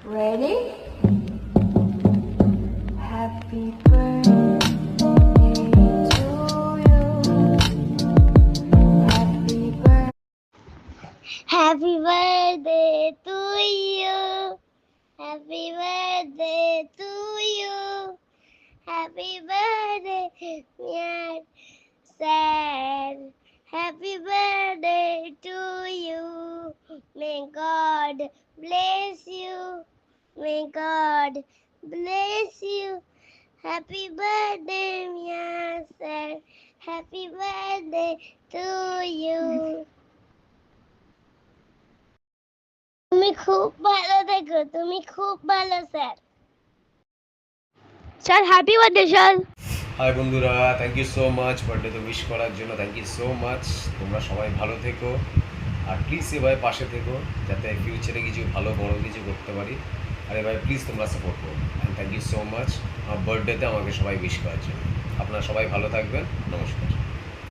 Ready? Happy birthday to you. Happy birthday. Happy birthday to you. Happy birthday to you. Happy birthday, dear Sam. Happy birthday to you. May God bless you. May God bless you. Happy birthday, dear Sam. Happy birthday to you. তুমি খুব ভালো থেকো, তুমি খুব ভালো sir. Sir happy birthday sir. Hi বন্ধুরা, thank you so much বার্থডেতে wish করার জন্য। Thank you so much. তোমরা সবাই ভালো থেকো আর প্লিজ এভাবে পাশে থেকো যাতে ফিউচারে কিছু ভালো বড় কিছু করতে পারি। আর এভাবে প্লিজ তোমরা সাপোর্ট করো। And thank you so much আমার বার্থডেতে আমাকে সবাই উইশ করার জন্য। আপনারা সবাই ভালো থাকবেন। নমস্কার।